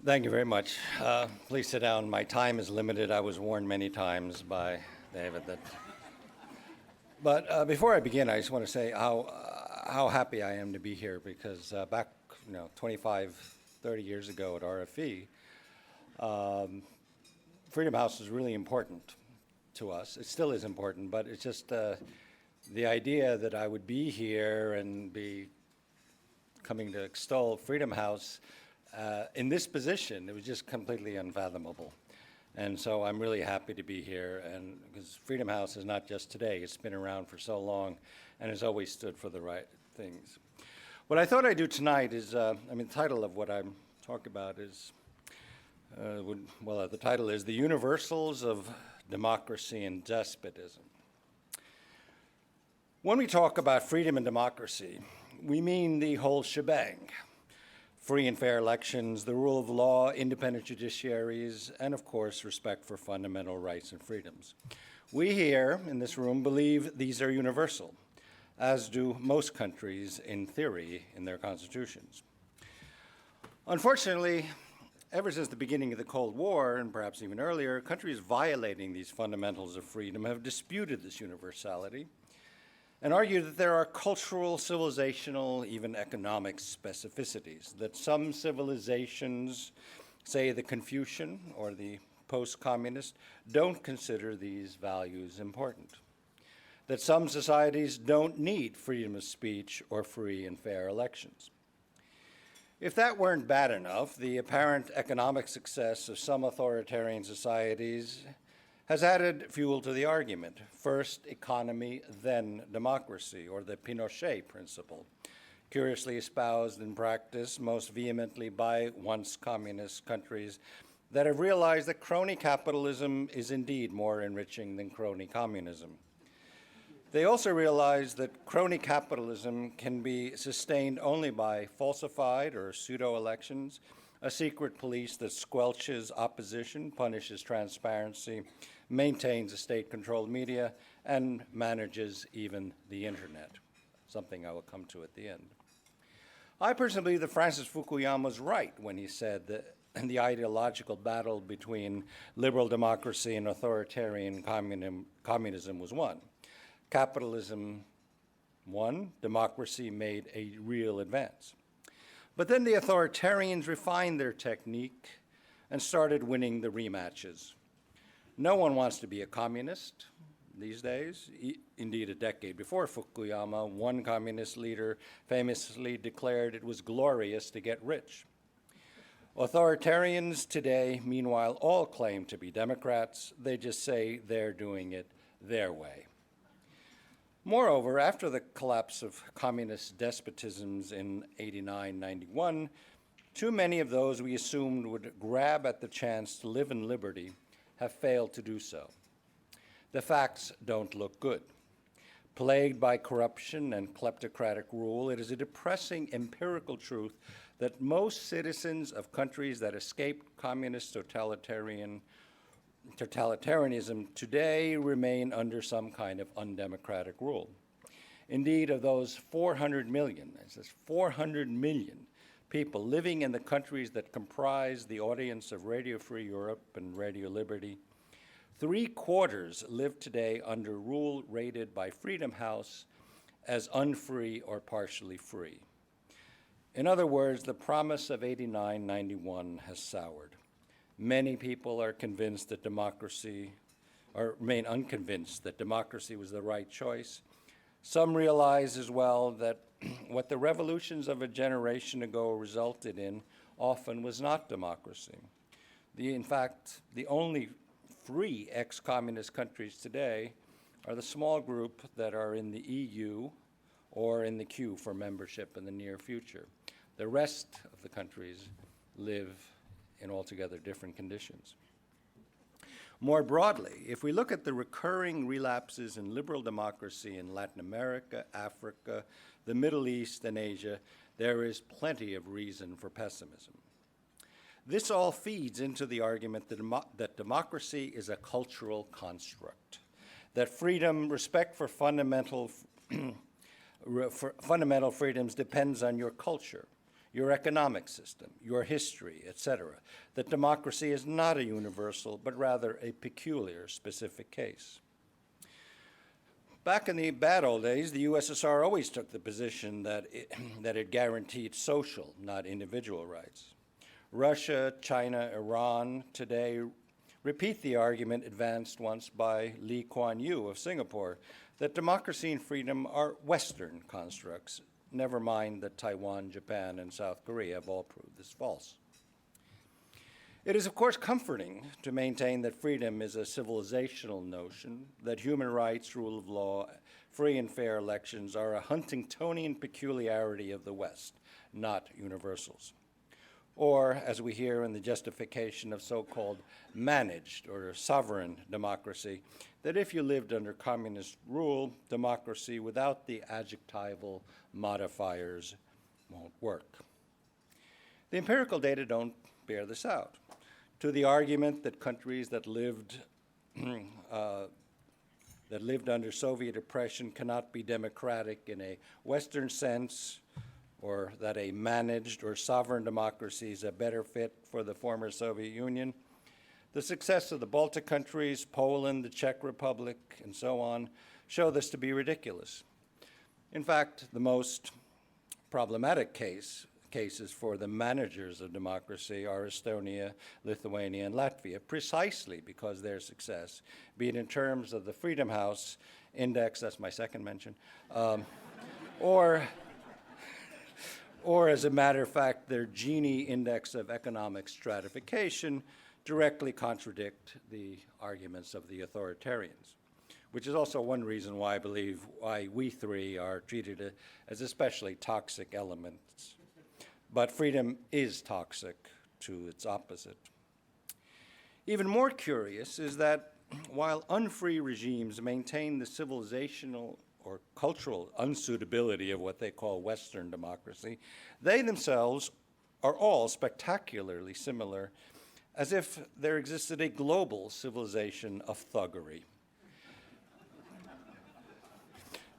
Thank you very much. Please sit down. My time is limited. I was warned many times by David that. But before I begin, I just want to say how happy I am to be here because back 25, 30 years ago at RFE, Freedom House is really important to us. It still is important, but it's just the idea that I would be here and be coming to extol Freedom House in this position, it was just completely unfathomable. And so I'm really happy to be here, and because Freedom House is not just today, it's been around for so long and has always stood for the right things. What I thought I'd do tonight is, the title of what I'm talking about is, the title is The Universals of Democracy and Despotism. When we talk about freedom and democracy, we mean the whole shebang. Free and fair elections, the rule of law, independent judiciaries, and of course, respect for fundamental rights and freedoms. We here in this room believe these are universal, as do most countries in theory in their constitutions. Unfortunately, ever since the beginning of the Cold War, and perhaps even earlier, countries violating these fundamentals of freedom have disputed this universality and argue that there are cultural, civilizational, even economic specificities, that some civilizations, say the Confucian or the post-communist, don't consider these values important, that some societies don't need freedom of speech or free and fair elections. If that weren't bad enough, the apparent economic success of some authoritarian societies has added fuel to the argument. First economy, then democracy, or the Pinochet principle, curiously espoused in practice most vehemently by once communist countries that have realized that crony capitalism is indeed more enriching than crony communism. They also realize that crony capitalism can be sustained only by falsified or pseudo-elections, a secret police that squelches opposition, punishes transparency, maintains a state-controlled media, and manages even the internet, something I will come to at the end. I personally believe that Francis Fukuyama was right when he said that the ideological battle between liberal democracy and authoritarian communism was won. Capitalism won, democracy made a real advance. But then the authoritarians refined their technique and started winning the rematches. No one wants to be a communist these days. Indeed, a decade before Fukuyama, one communist leader famously declared it was glorious to get rich. Authoritarians today, meanwhile, all claim to be Democrats. They just say they're doing it their way. Moreover, after the collapse of communist despotisms in 89, 91, too many of those we assumed would grab at the chance to live in liberty have failed to do so. The facts don't look good. Plagued by corruption and kleptocratic rule, it is a depressing empirical truth that most citizens of countries that escaped communist totalitarianism today remain under some kind of undemocratic rule. Indeed, of those 400 million, it says 400 million people living in the countries that comprise the audience of Radio Free Europe and Radio Liberty, 3/4 live today under rule rated by Freedom House as unfree or partially free. In other words, the promise of 89, 91 has soured. Many people are convinced that democracy, or remain unconvinced that democracy was the right choice. Some realize as well that what the revolutions of a generation ago resulted in often was not democracy. In fact, the only free ex-communist countries today are the small group that are in the EU or in the queue for membership in the near future. The rest of the countries live in altogether different conditions. More broadly, if we look at the recurring relapses in liberal democracy in Latin America, Africa, the Middle East, and Asia, there is plenty of reason for pessimism. This all feeds into the argument that democracy is a cultural construct, that freedom, respect for fundamental freedoms depends on your culture, your economic system, your history, etc., that democracy is not a universal, but rather a peculiar, specific case. Back in the bad old days, the USSR always took the position that it guaranteed social, not individual rights. Russia, China, Iran today repeat the argument advanced once by Lee Kuan Yew of Singapore, that democracy and freedom are Western constructs. Never mind that Taiwan, Japan, and South Korea have all proved this false. It is, of course, comforting to maintain that freedom is a civilizational notion, that human rights, rule of law, free and fair elections are a Huntingtonian peculiarity of the West, not universals. Or, as we hear in the justification of so-called managed or sovereign democracy, that if you lived under communist rule, democracy without the adjectival modifiers won't work. The empirical data don't bear this out. To the argument that countries that lived under Soviet oppression cannot be democratic in a Western sense, or that a managed or sovereign democracy is a better fit for the former Soviet Union, the success of the Baltic countries, Poland, the Czech Republic, and so on, show this to be ridiculous. In fact, the most problematic cases for the managers of democracy are Estonia, Lithuania, and Latvia, precisely because their success, be it in terms of the Freedom House Index, that's my second mention, or as a matter of fact, their Gini Index of economic stratification directly contradict the arguments of the authoritarians, which is also one reason why I believe why we three are treated as especially toxic elements. But freedom is toxic to its opposite. Even more curious is that while unfree regimes maintain the civilizational or cultural unsuitability of what they call Western democracy, they themselves are all spectacularly similar, as if there existed a global civilization of thuggery.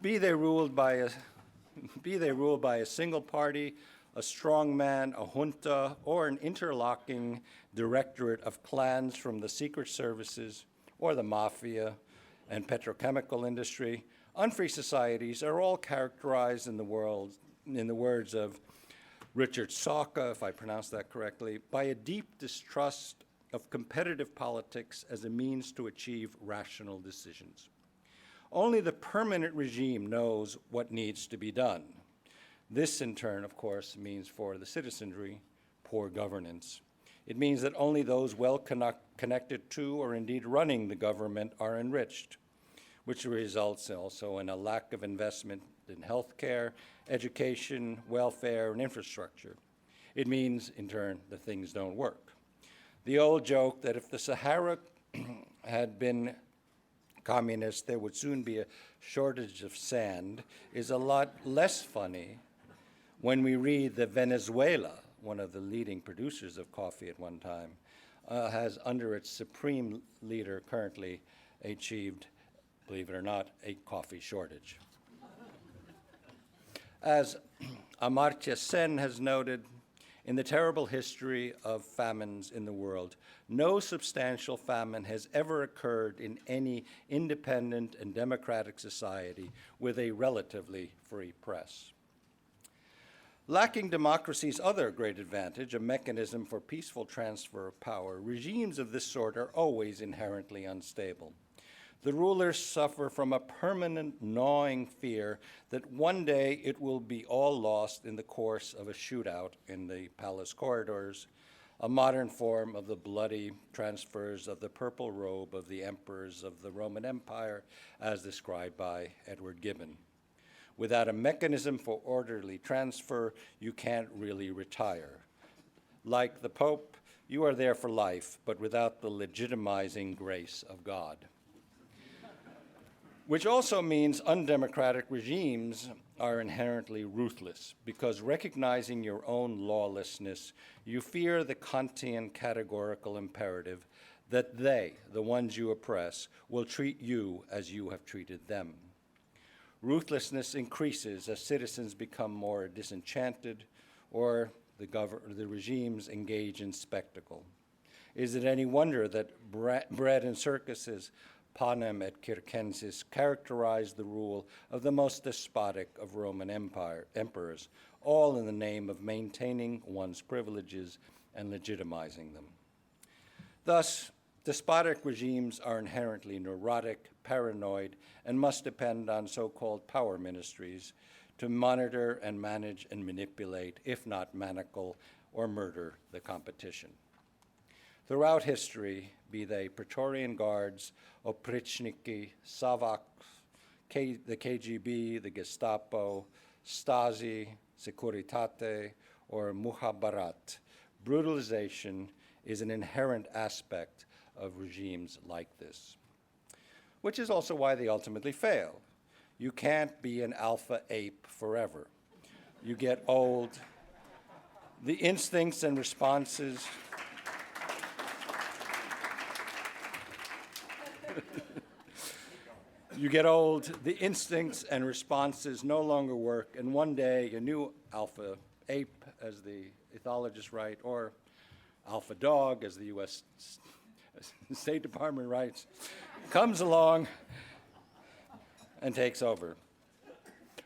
Be they ruled by a single party, a strong man, a junta, or an interlocking directorate of clans from the secret services or the mafia and petrochemical industry, unfree societies are all characterized in the words of Richard Saka, if I pronounce that correctly, by a deep distrust of competitive politics as a means to achieve rational decisions. Only the permanent regime knows what needs to be done. This, in turn, of course, means for the citizenry, poor governance. It means that only those well connected to or indeed running the government are enriched, which results also in a lack of investment in healthcare, education, welfare, and infrastructure. It means, in turn, that things don't work. The old joke that if the Sahara had been communist, there would soon be a shortage of sand is a lot less funny when we read that Venezuela, one of the leading producers of coffee at one time, has under its supreme leader currently achieved, believe it or not, a coffee shortage. As Amartya Sen has noted, in the terrible history of famines in the world, no substantial famine has ever occurred in any independent and democratic society with a relatively free press. Lacking democracy's other great advantage, a mechanism for peaceful transfer of power, regimes of this sort are always inherently unstable. The rulers suffer from a permanent gnawing fear that one day it will be all lost in the course of a shootout in the palace corridors, a modern form of the bloody transfers of the purple robe of the emperors of the Roman Empire, as described by Edward Gibbon. Without a mechanism for orderly transfer, you can't really retire. Like the Pope, you are there for life, but without the legitimizing grace of God. Which also means undemocratic regimes are inherently ruthless, because recognizing your own lawlessness, you fear the Kantian categorical imperative that they, the ones you oppress, will treat you as you have treated them. Ruthlessness increases as citizens become more disenchanted, or the regimes engage in spectacle. Is it any wonder that bread and circuses, panem et circenses, characterized the rule of the most despotic of Roman emperors, all in the name of maintaining one's privileges and legitimizing them? Thus, despotic regimes are inherently neurotic, paranoid, and must depend on so-called power ministries to monitor and manage and manipulate, if not manacle or murder, the competition. Throughout history, be they Praetorian Guards, oprichniki, Savaks, the KGB, the Gestapo, Stasi, Securitate, or Mukhabarat, brutalization is an inherent aspect of regimes like this, which is also why they ultimately fail. You can't be an alpha ape forever. You get old. The instincts and responses you get old, the instincts and responses no longer work, and one day a new alpha ape, as the ethologists write, or alpha dog, as the US State Department writes, comes along and takes over,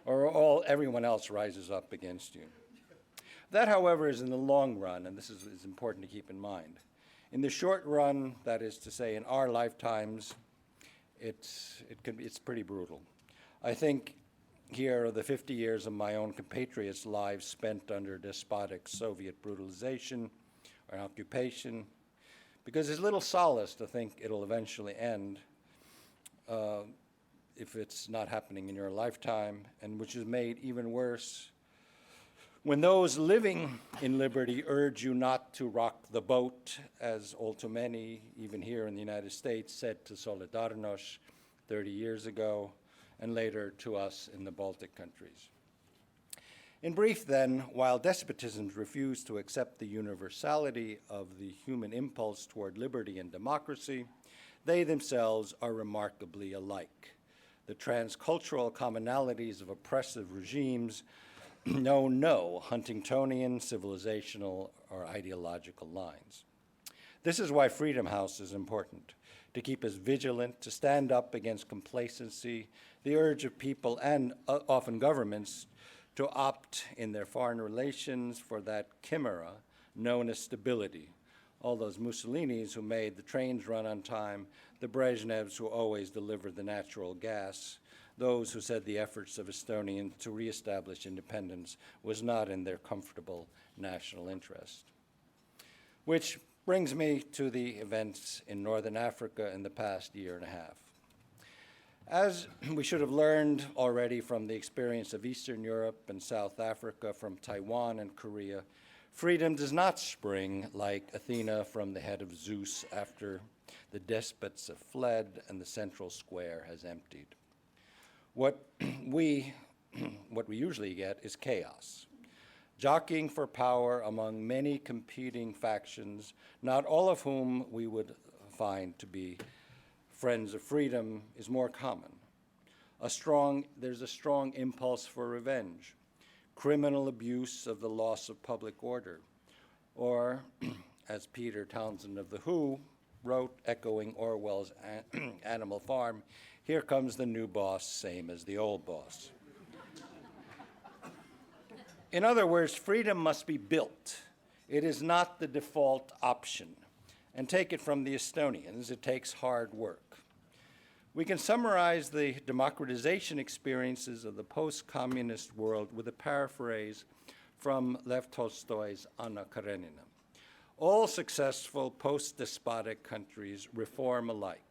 or everyone else rises up against you. That, however, is in the long run, and this is important to keep in mind. In the short run, that is to say, in our lifetimes, it's pretty brutal. I think here are the 50 years of my own compatriots' lives spent under despotic Soviet brutalization or occupation, because there's little solace to think it'll eventually end if it's not happening in your lifetime, and which is made even worse when those living in liberty urge you not to rock the boat, as all too many, even here in the United States, said to Solidarność 30 years ago, and later to us in the Baltic countries. In brief, then, while despotisms refuse to accept the universality of the human impulse toward liberty and democracy, they themselves are remarkably alike. The transcultural commonalities of oppressive regimes know no Huntingtonian, civilizational, or ideological lines. This is why Freedom House is important, to keep us vigilant, to stand up against complacency, the urge of people and often governments to opt in their foreign relations for that chimera known as stability. All those Mussolinis who made the trains run on time, the Brezhnevs who always delivered the natural gas, those who said the efforts of Estonians to reestablish independence was not in their comfortable national interest. Which brings me to the events in Northern Africa in the past year and a half. As we should have learned already from the experience of Eastern Europe and South Africa, from Taiwan and Korea, freedom does not spring like Athena from the head of Zeus after the despots have fled and the central square has emptied. What we usually get is chaos, jockeying for power among many competing factions, not all of whom we would find to be friends of freedom, is more common. There's a strong impulse for revenge, criminal abuse of the loss of public order, or, as Peter Townsend of The Who wrote, echoing Orwell's Animal Farm, here comes the new boss, same as the old boss. In other words, freedom must be built. It is not the default option. And take it from the Estonians, it takes hard work. We can summarize the democratization experiences of the post-communist world with a paraphrase from Lev Tolstoy's Anna Karenina. All successful post-despotic countries reform alike.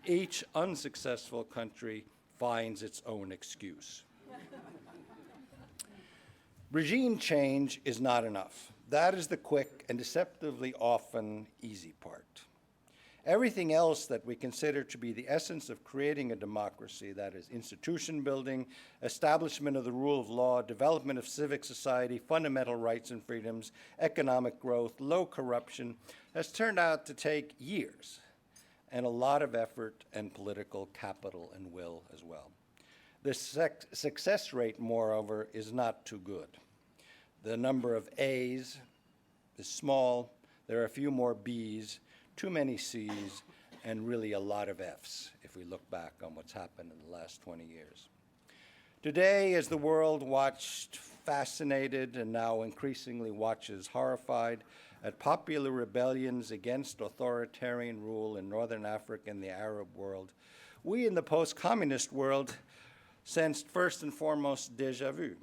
Each unsuccessful country finds its own excuse. Regime change is not enough. That is the quick and deceptively often easy part. Everything else that we consider to be the essence of creating a democracy, that is institution building, establishment of the rule of law, development of civic society, fundamental rights and freedoms, economic growth, low corruption, has turned out to take years and a lot of effort and political capital and will as well. The success rate, moreover, is not too good. The number of A's is small. There are a few more B's, too many C's, and really a lot of F's if we look back on what's happened in the last 20 years. Today, as the world watched fascinated and now increasingly watches horrified at popular rebellions against authoritarian rule in Northern Africa and the Arab world, we in the post-communist world sensed first and foremost déjà vu.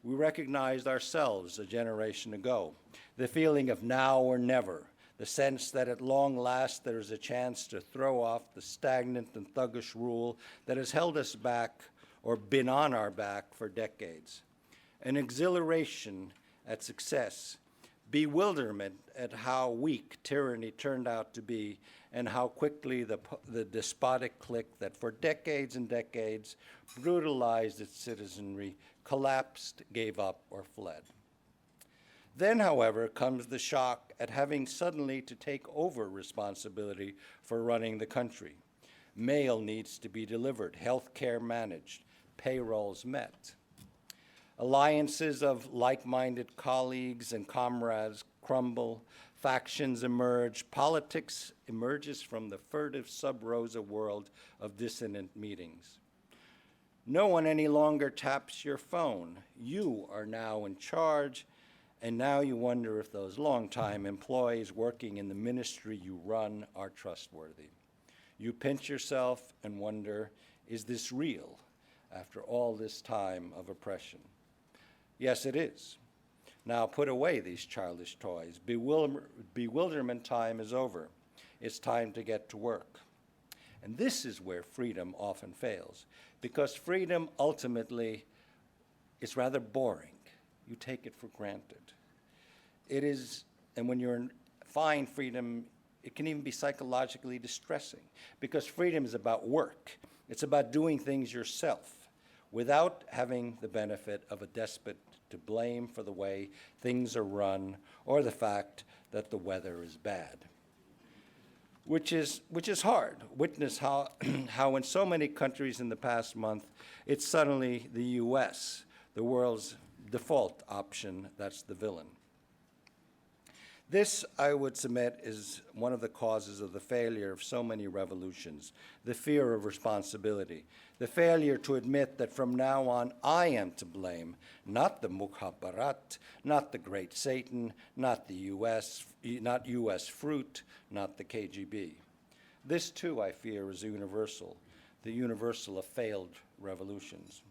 We recognized ourselves a generation ago, the feeling of now or never, the sense that at long last there is a chance to throw off the stagnant and thuggish rule that has held us back or been on our back for decades. An exhilaration at success, bewilderment at how weak tyranny turned out to be, and how quickly the despotic clique that for decades and decades brutalized its citizenry collapsed, gave up, or fled. Then, however, comes the shock at having suddenly to take over responsibility for running the country. Mail needs to be delivered, health care managed, payrolls met. Alliances of like-minded colleagues and comrades crumble, factions emerge, politics emerges from the furtive sub-rosa world of dissonant meetings. No one any longer taps your phone. You are now in charge, and now you wonder if those longtime employees working in the ministry you run are trustworthy. You pinch yourself and wonder, is this real after all this time of oppression? Yes, it is. Now put away these childish toys. Bewilderment time is over. It's time to get to work. And this is where freedom often fails, because freedom ultimately is rather boring. You take it for granted. It is, and when you're in fine freedom, it can even be psychologically distressing, because freedom is about work. It's about doing things yourself without having the benefit of a despot to blame for the way things are run or the fact that the weather is bad. Which is hard. Witness how in so many countries in the past month, it's suddenly the US, the world's default option, that's the villain. This, I would submit, is one of the causes of the failure of so many revolutions, the fear of responsibility, the failure to admit that from now on I am to blame, not the Mukhabarat, not the Great Satan, not the US, not US fruit, not the KGB. This too, I fear, is universal, the universal of failed revolutions.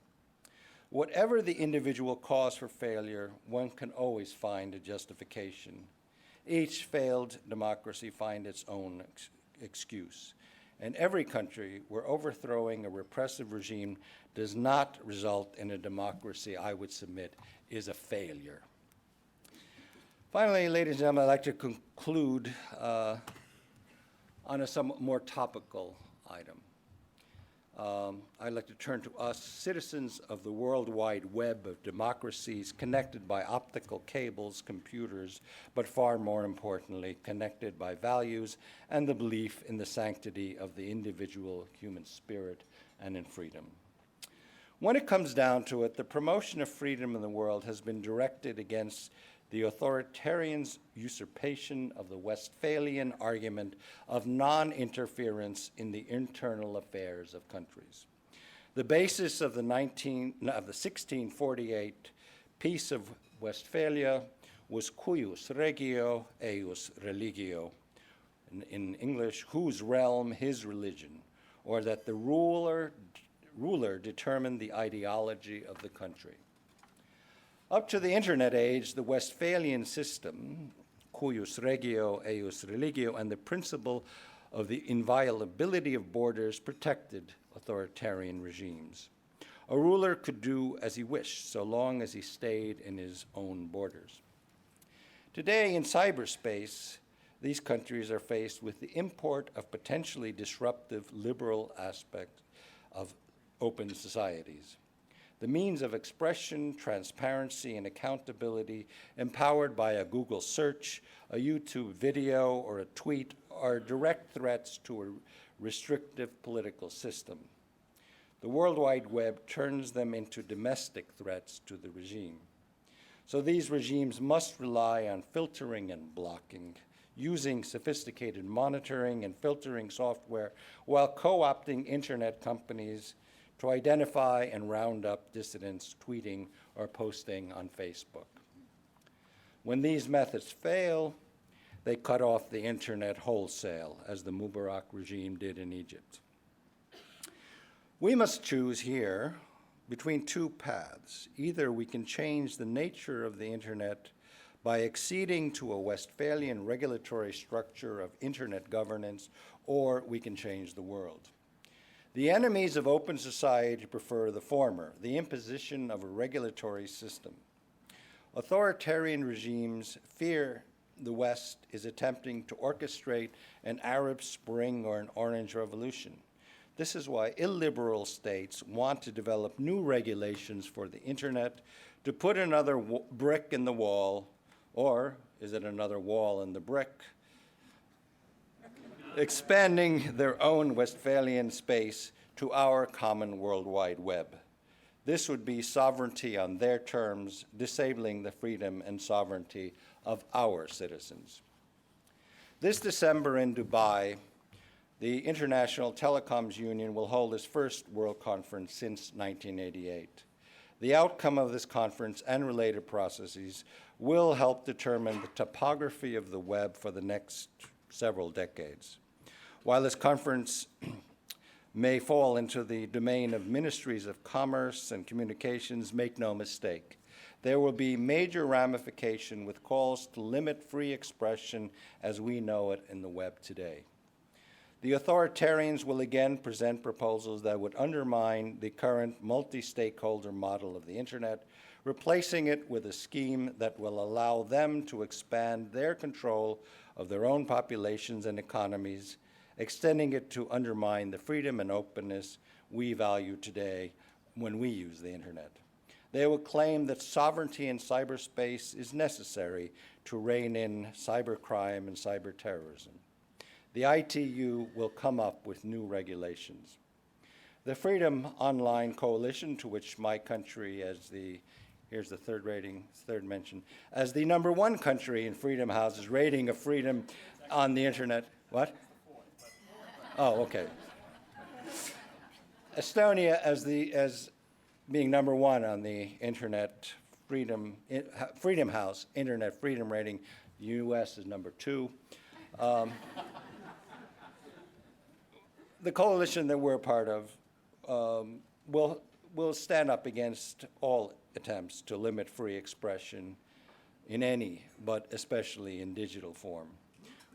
Whatever the individual cause for failure, one can always find a justification. Each failed democracy finds its own excuse. In every country where overthrowing a repressive regime does not result in a democracy, I would submit, is a failure. Finally, ladies and gentlemen, I'd like to conclude on a somewhat more topical item. I'd like to turn to us, citizens of the worldwide web of democracies connected by optical cables, computers, but far more importantly, connected by values and the belief in the sanctity of the individual human spirit and in freedom. When it comes down to it, the promotion of freedom in the world has been directed against the authoritarian's usurpation of the Westphalian argument of non-interference in the internal affairs of countries. The basis of the 1648 Peace of Westphalia was cuius regio eius religio, in English, whose realm, his religion, or that the ruler determined the ideology of the country. Up to the internet age, the Westphalian system, cuius regio eius religio, and the principle of the inviolability of borders protected authoritarian regimes. A ruler could do as he wished, so long as he stayed in his own borders. Today, in cyberspace, these countries are faced with the import of potentially disruptive liberal aspects of open societies. The means of expression, transparency, and accountability empowered by a Google search, a YouTube video, or a tweet are direct threats to a restrictive political system. The World Wide Web turns them into domestic threats to the regime. So these regimes must rely on filtering and blocking, using sophisticated monitoring and filtering software while co-opting internet companies to identify and round up dissidents tweeting or posting on Facebook. When these methods fail, they cut off the internet wholesale, as the Mubarak regime did in Egypt. We must choose here between two paths. Either we can change the nature of the internet by acceding to a Westphalian regulatory structure of internet governance, or we can change the world. The enemies of open society prefer the former, the imposition of a regulatory system. Authoritarian regimes fear the West is attempting to orchestrate an Arab Spring or an Orange Revolution. This is why illiberal states want to develop new regulations for the internet to put another brick in the wall, or is it another wall in the brick? Expanding their own Westphalian space to our common World Wide Web. This would be sovereignty on their terms, disabling the freedom and sovereignty of our citizens. This December in Dubai, the International Telecoms Union will hold its first World Conference since 1988. The outcome of this conference and related processes will help determine the topography of the web for the next several decades. While this conference may fall into the domain of ministries of commerce and communications, make no mistake, there will be major ramification with calls to limit free expression as we know it in the web today. The authoritarians will again present proposals that would undermine the current multi-stakeholder model of the internet, replacing it with a scheme that will allow them to expand their control of their own populations and economies, extending it to undermine the freedom and openness we value today when we use the internet. They will claim that sovereignty in cyberspace is necessary to rein in cybercrime and cyberterrorism. The ITU will come up with new regulations. The Freedom Online Coalition, to which my country, here's the third mention, as the #1 country in Freedom House's rating of freedom on the internet. What? Oh, okay. Estonia as being #1 on the Internet Freedom House Internet Freedom Rating. The U.S. is #2. The coalition that we're a part of will stand up against all attempts to limit free expression in any, but especially in digital form.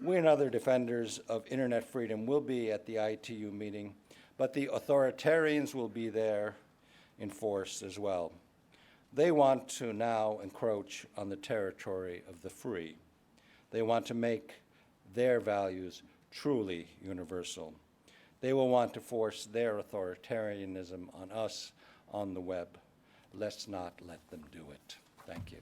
We and other defenders of internet freedom will be at the ITU meeting, but the authoritarians will be there in force as well. They want to now encroach on the territory of the free. They want to make their values truly universal. They will want to force their authoritarianism on us on the web. Let's not let them do it. Thank you.